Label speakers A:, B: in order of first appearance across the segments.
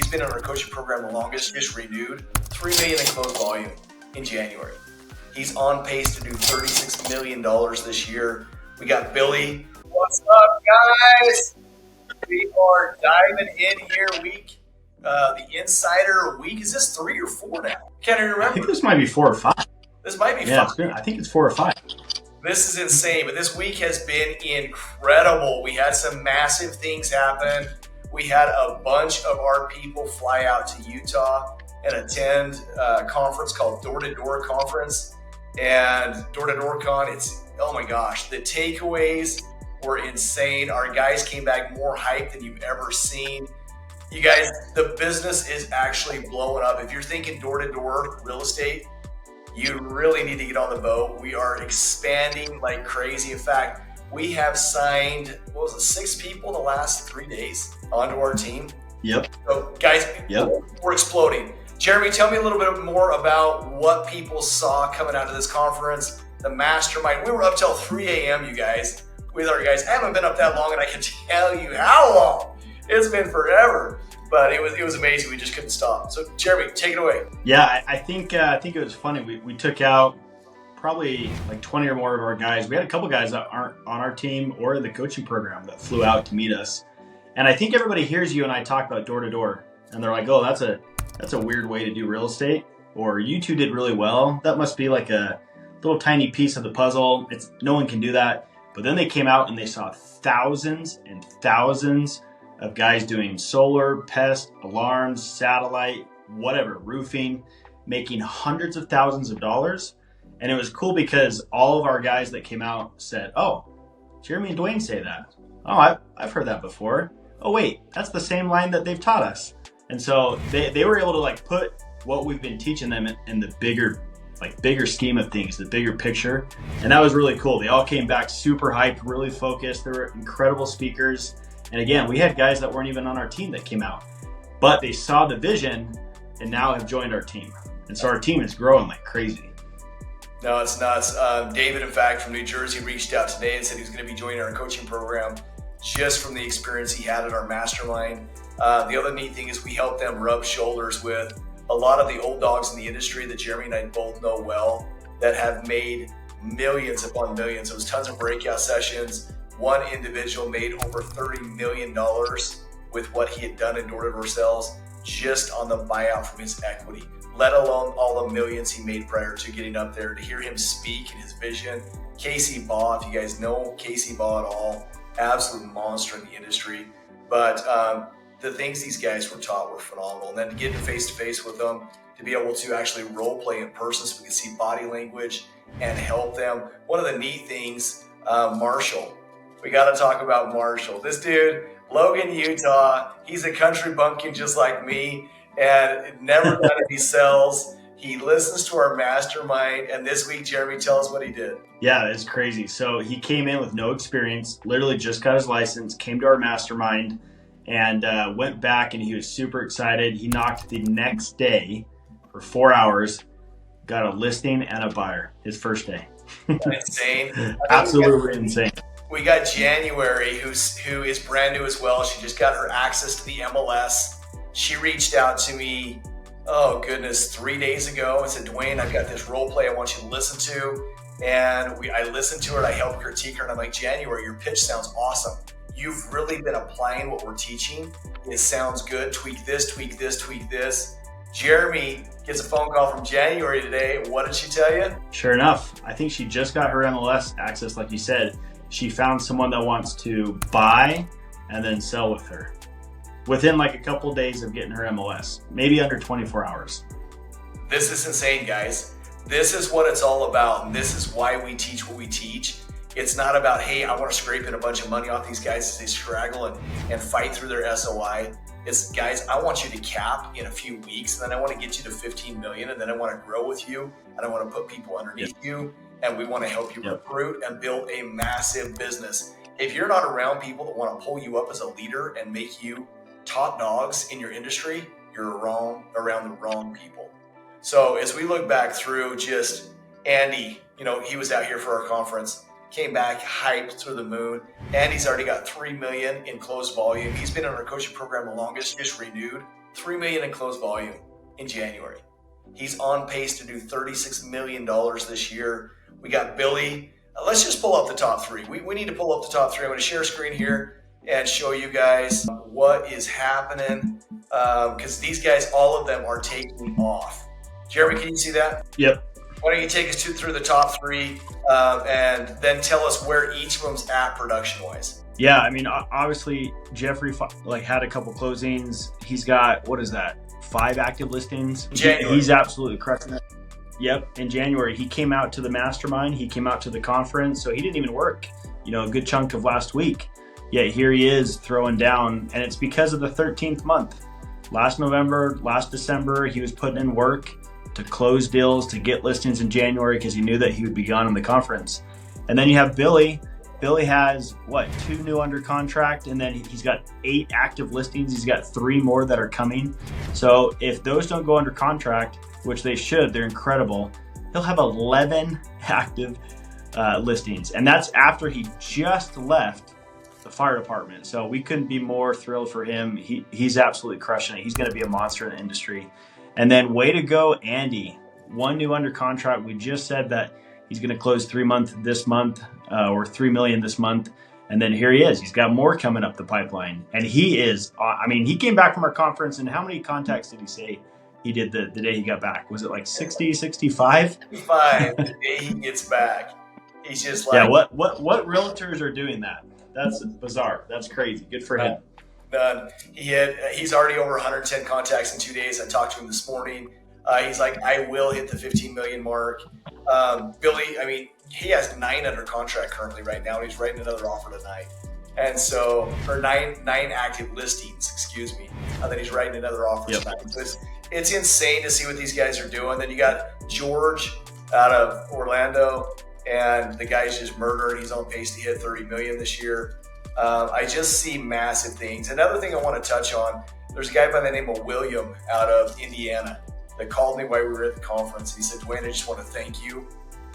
A: He's been in our coaching program the longest, just renewed. $3 million in closed volume in January. He's on pace to do $36 million this year. We got Billy. What's up, guys? We are diving in here the Insider week. Is this 3 or 4 now? Can't even remember.
B: I think this might be 4 or 5.
A: This might be 5.
B: I think it's 4 or 5.
A: This is insane, but this week has been incredible. We had some massive things happen. We had a bunch of our people fly out to Utah and attend a conference called Door to Door Conference. And Door to Door Con, oh my gosh, the takeaways were insane. Our guys came back more hyped than you've ever seen. You guys, the business is actually blowing up. If you're thinking door to door real estate, you really need to get on the boat. We are expanding like crazy. In fact, we have signed, 6 people in the last 3 days onto our team.
B: Yep.
A: So guys, we're exploding. Jeremy, tell me a little bit more about what people saw coming out of this conference, the mastermind. We were up till 3 a.m., you guys, with our guys. I haven't been up that long, and I can tell you how long. It's been forever, but it was amazing. We just couldn't stop. So, Jeremy, take it away.
B: Yeah, I think it was funny. We took out probably like 20 or more of our guys. We had a couple guys that aren't on our team or in the coaching program that flew out to meet us. And I think everybody hears you and I talk about door to door, and they're like, "Oh, that's a weird way to do real estate," or "You two did really well. That must be like a little tiny piece of the puzzle. No one can do that." But then they came out and they saw thousands and thousands of guys doing solar, pest, alarms, satellite, whatever, roofing, making hundreds of thousands of dollars. And it was cool because all of our guys that came out said, "Oh, Jeremy and Duane say that. Oh, I've heard that before. Oh wait, that's the same line that they've taught us." And so they were able to like put what we've been teaching them in the bigger scheme of things, the bigger picture. And that was really cool. They all came back super hyped, really focused. They were incredible speakers. And again, we had guys that weren't even on our team that came out, but they saw the vision and now have joined our team. And so our team is growing like crazy.
A: No, it's nuts. David, in fact, from New Jersey reached out today and said he was going to be joining our coaching program just from the experience he had at our mastermind. The other neat thing is we help them rub shoulders with a lot of the old dogs in the industry that Jeremy and I both know well that have made millions upon millions. There was tons of breakout sessions. One individual made over $30 million with what he had done in door-to-door sales just on the buyout from his equity, let alone all the millions he made prior to getting up there. To hear him speak and his vision. Casey Baugh, if you guys know Casey Baugh at all, absolute monster in the industry. But the things these guys were taught were phenomenal. And then to get face-to-face with them, to be able to actually role play in person so we can see body language and help them. One of the neat things, Marshall. We got to talk about Marshall. This dude, Logan, Utah, he's a country bumpkin just like me and never done any sales. He listens to our mastermind. And this week, Jeremy, tell us what he did.
B: Yeah, it's crazy. So he came in with no experience, literally just got his license, came to our mastermind, and went back, and he was super excited. He knocked the next day for 4 hours, got a listing and a buyer his first day.
A: Insane.
B: Absolutely insane.
A: We got January, who is brand new as well. She just got her access to the MLS. She reached out to me, 3 days ago and said, "Duane, I've got this role play I want you to listen to." And I listened to her and I helped critique her. And I'm like, "January, your pitch sounds awesome. You've really been applying what we're teaching. It sounds good. Tweak this, tweak this, tweak this." Jeremy gets a phone call from January today. What did she tell you?
B: Sure enough, I think she just got her MLS access, like you said. She found someone that wants to buy and then sell with her within like a couple days of getting her MLS, maybe under 24 hours.
A: This is insane, guys. This is what it's all about. And this is why we teach what we teach. It's not about, hey, I want to scrape in a bunch of money off these guys as they struggle and fight through their SOI. It's, guys, I want you to cap in a few weeks, and then I want to get you to 15 million, and then I want to grow with you, and I want to put people underneath you, and we want to help you recruit and build a massive business. If you're not around people that want to pull you up as a leader and make you top dogs in your industry, you're around the wrong people. So as we look back through just Andy, he was out here for our conference, came back hyped through the moon. Andy's already got $3 million in closed volume. He's been in our coaching program the longest, just renewed. $3 million in closed volume in January. He's on pace to do $36 million this year. We got Billy. Let's just pull up the top three. We need to pull up the top three. I'm going to share a screen here and show you guys what is happening, because these guys, all of them are taking off. Jeremy, can you see that?
B: Yep.
A: Why don't you take us through the top three, and then tell us where each of them's at production-wise.
B: Yeah, I mean, obviously, Jeffrey had a couple closings. He's got, 5 active listings. He's absolutely crushing it. Yep, in January, he came out to the mastermind. He came out to the conference, so he didn't even work, a good chunk of last week. Yet here he is throwing down, and it's because of the 13th month. Last November, last December, he was putting in work to close deals, to get listings in January because he knew that he would be gone in the conference. And then you have Billy. Billy has 2 new under contract, and then he's got 8 active listings. He's got 3 more that are coming. So if those don't go under contract, which they should, they're incredible, he'll have 11 active listings. And that's after he just left the fire department. So we couldn't be more thrilled for him. He's absolutely crushing it. He's going to be a monster in the industry. And then way to go, Andy. 1 new under contract. We just said that he's going to close 3 million this month, or $3 million this month. And then here he is. He's got more coming up the pipeline. And he is, he came back from our conference, and how many contacts did he say he did the day he got back? Was it like 60, 65?
A: 65 the day he gets back. He's just like...
B: Yeah, what realtors are doing that? That's bizarre. That's crazy. Good for him.
A: He's already over 110 contacts in 2 days. I talked to him this morning. He's like, I will hit the 15 million mark. Billy, he has 9 under contract currently right now, and he's writing another offer tonight. And so, or nine active listings, excuse me. And then he's writing another offer tonight. So it's insane to see what these guys are doing. Then you got George out of Orlando, and the guy's just murdering. He's on pace to hit 30 million this year. I just see massive things. Another thing I want to touch on, there's a guy by the name of William out of Indiana that called me while we were at the conference. He said, Duane, I just want to thank you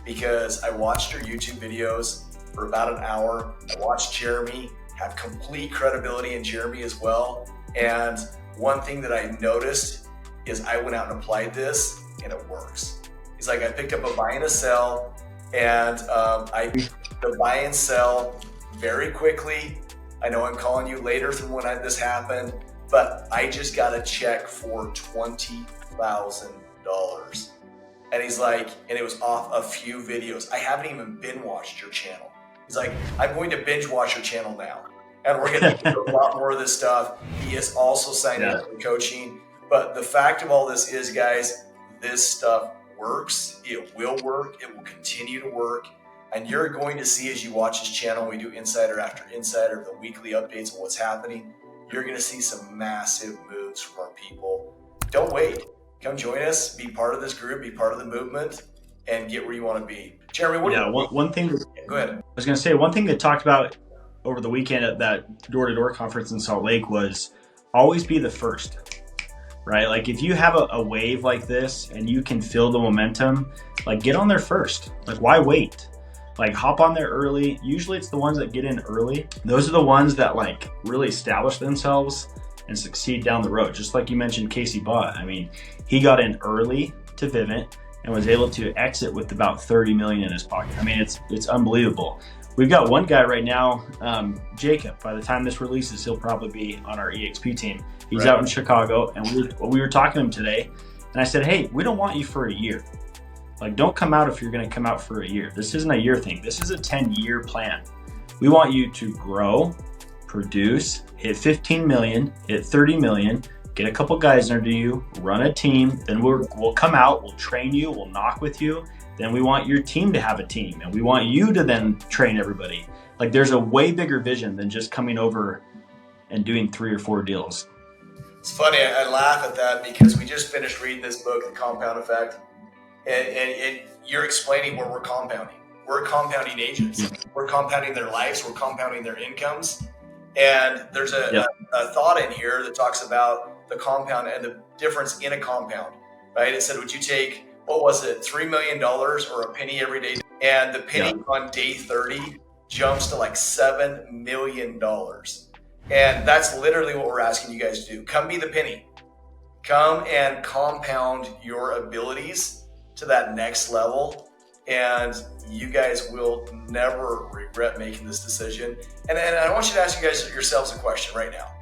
A: because I watched your YouTube videos for about an hour. I watched Jeremy have complete credibility in Jeremy as well. And one thing that I noticed is I went out and applied this, and it works. He's like, I picked up a buy and a sell, and the buy and sell very quickly. I know I'm calling you later from when this happened, but I just got a check for $20,000. And he's like, and it was off a few videos. I haven't even binge watched your channel. He's like, I'm going to binge watch your channel now. And we're going to do a lot more of this stuff. He is also signing up for coaching. But the fact of all this is, guys, this stuff works. It will work. It will continue to work. And you're going to see, as you watch his channel, we do insider after insider, the weekly updates on what's happening. You're going to see some massive moves from our people. Don't wait. Come join us. Be part of this group. Be part of the movement, and get where you want to be. Jeremy,
B: one thing.
A: Go ahead.
B: I was going to say, one thing that talked about over the weekend at that door-to-door conference in Salt Lake was always be the first, right? Like if you have a wave like this and you can feel the momentum, like get on there first. Like why wait? Like hop on there early. Usually it's the ones that get in early. Those are the ones that like really establish themselves and succeed down the road. Just like you mentioned, Casey Bott. He got in early to Vivint and was able to exit with about 30 million in his pocket. It's unbelievable. We've got one guy right now, Jacob. By the time this releases, he'll probably be on our EXP team. He's out in Chicago, and we were talking to him today, and I said, hey, we don't want you for a year. Like, don't come out if you're going to come out for a year. This isn't a year thing. This is a 10-year plan. We want you to grow, produce, hit 15 million, hit 30 million, get a couple guys under you, run a team. Then we'll come out, we'll train you, we'll knock with you. Then we want your team to have a team, and we want you to then train everybody. Like there's a way bigger vision than just coming over and doing 3 or 4 deals.
A: It's funny, I laugh at that because we just finished reading this book, The Compound Effect, and you're explaining where we're compounding. We're compounding agents. We're compounding their lives. We're compounding their incomes. And there's a thought in here that talks about the compound and the difference in a compound, right? It said, would you take, what was it, $3 million or a penny every day? And the penny on day 30 jumps to like $7 million. And that's literally what we're asking you guys to do. Come be the penny. Come and compound your abilities to that next level, and you guys will never regret making this decision. And I want you to ask you guys yourselves a question right now.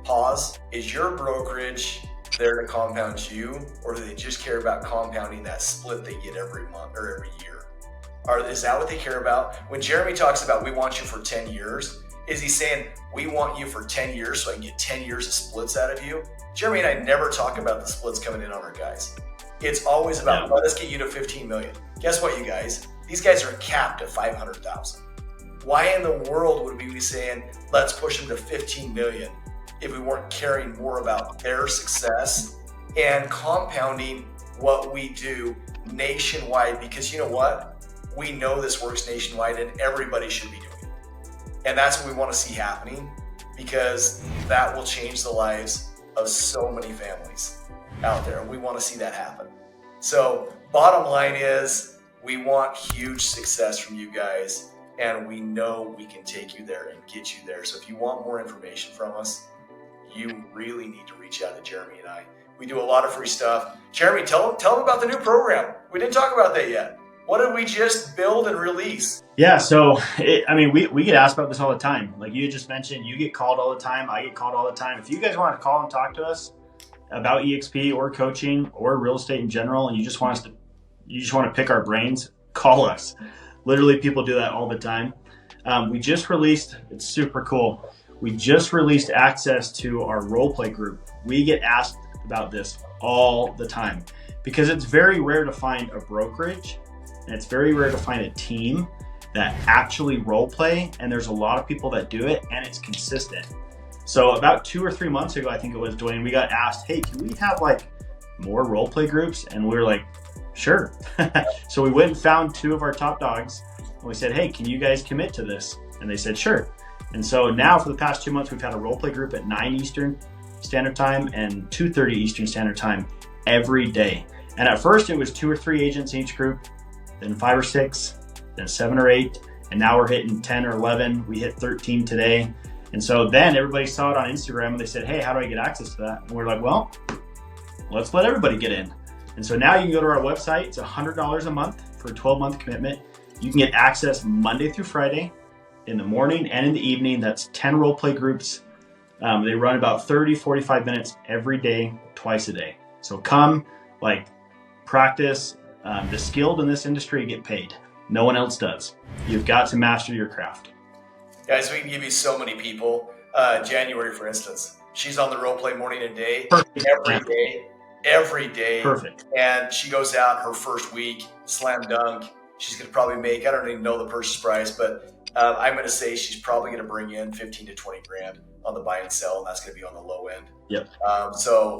A: Pause. Is your brokerage there to compound you, or do they just care about compounding that split they get every month or every year? Is that what they care about? When Jeremy talks about we want you for 10 years, is he saying we want you for 10 years so I can get 10 years of splits out of you? Jeremy and I never talk about the splits coming in on our guys. It's always about, let us get you to 15 million. Guess what, you guys? These guys are capped at 500,000. Why in the world would we be saying, let's push them to 15 million if we weren't caring more about their success and compounding what we do nationwide? Because you know what? We know this works nationwide and everybody should be doing it. And that's what we want to see happening, because that will change the lives of so many families out there. We want to see that happen. So bottom line is we want huge success from you guys, and we know we can take you there and get you there. So if you want more information from us, you really need to reach out to Jeremy and I. We do a lot of free stuff. Jeremy, tell them about the new program. We didn't talk about that yet. What did we just build and release?
B: Yeah, so we get asked about this all the time. Like you just mentioned, you get called all the time. I get called all the time. If you guys want to call and talk to us about EXP or coaching or real estate in general, and you just want to pick our brains, call us. Literally, people do that all the time. We just released. It's super cool. We just released access to our role play group. We get asked about this all the time because it's very rare to find a brokerage. And it's very rare to find a team that actually role play, and there's a lot of people that do it, and it's consistent. So about 2 or 3 months ago, I think it was, Duane, we got asked, hey, can we have like more role play groups? And we were like, sure. So we went and found 2 of our top dogs, and we said, hey, can you guys commit to this? And they said, sure. And so now for the past 2 months, we've had a role play group at 9 Eastern Standard Time and 2:30 Eastern Standard Time every day. And at first it was 2 or 3 agents in each group, then 5 or 6, then 7 or 8, and now we're hitting 10 or 11. We hit 13 today. And so then everybody saw it on Instagram and they said, hey, how do I get access to that? And we're like, well, let's let everybody get in. And so now you can go to our website. It's $100 a month for a 12-month commitment. You can get access Monday through Friday in the morning and in the evening. That's 10 role play groups. They run about 30, 45 minutes every day, twice a day. So come, practice. The skilled in this industry get paid. No one else does. You've got to master your craft.
A: Guys, we can give you so many people. January, for instance, she's on the role play morning and day.
B: Perfect.
A: Every day.
B: Perfect.
A: And she goes out her first week, slam dunk. She's going to probably make, I don't even know the purchase price, but I'm going to say she's probably going to bring in 15 to 20 grand on the buy and sell, and that's going to be on the low end.
B: Yep.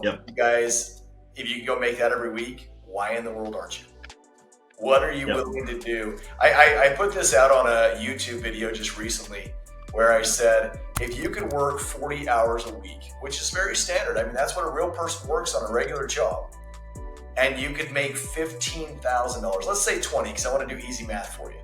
A: You guys, if you can go make that every week, why in the world aren't you? What are you willing to do? I put this out on a YouTube video just recently where I said, if you could work 40 hours a week, which is very standard. I mean, that's what a real person works on a regular job. And you could make $15,000. Let's say 20, because I want to do easy math for you.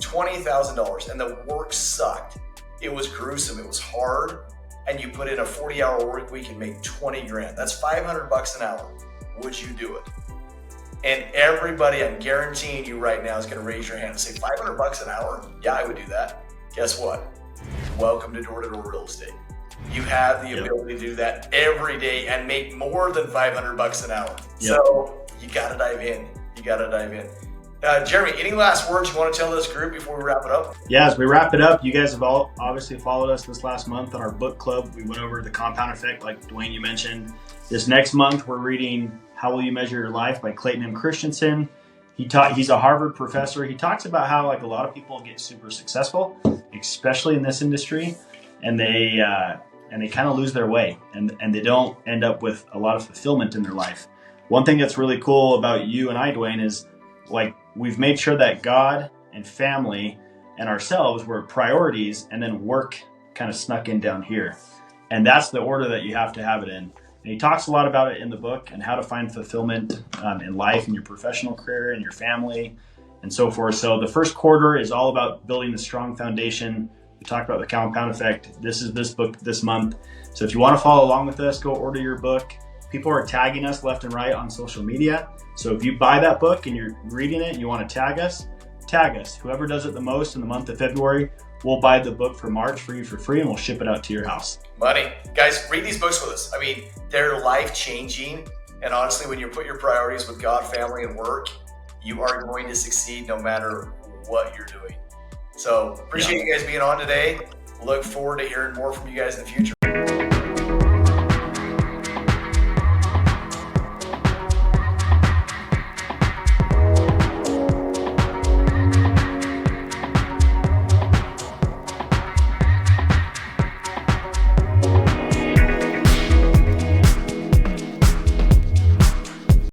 A: $20,000, and the work sucked. It was gruesome. It was hard. And you put in a 40-hour work week and make 20 grand. That's $500 an hour. Would you do it? And everybody, I'm guaranteeing you right now, is going to raise your hand and say, $500 an hour? Yeah, I would do that. Guess what? Welcome to door-to-door real estate. You have the ability to do that every day and make more than $500 an hour. So you got to dive in. Jeremy, any last words you want to tell this group before we wrap it up?
B: Yeah, as we wrap it up, you guys have all obviously followed us this last month on our book club. We went over the compound effect, like Duane, you mentioned. This next month, we're reading How Will You Measure Your Life by Clayton M. Christensen. He's a Harvard professor. He talks about how a lot of people get super successful, especially in this industry, and they kind of lose their way, and they don't end up with a lot of fulfillment in their life. One thing that's really cool about you and I, Duane, is we've made sure that God and family and ourselves were priorities, and then work kind of snuck in down here. And that's the order that you have to have it in. And he talks a lot about it in the book and how to find fulfillment in life, in your professional career, in your family, and so forth. So the first quarter is all about building a strong foundation. We talked about the compound effect. This is this book this month. So if you want to follow along with us, go order your book. People are tagging us left and right on social media. So if you buy that book and you're reading it and you want to tag us. Whoever does it the most in the month of February, we'll buy the book for March for you for free, and we'll ship it out to your house.
A: Money. Guys, read these books with us. I mean, they're life-changing. And honestly, when you put your priorities with God, family, and work, you are going to succeed no matter what you're doing. So appreciate you guys being on today. Look forward to hearing more from you guys in the future.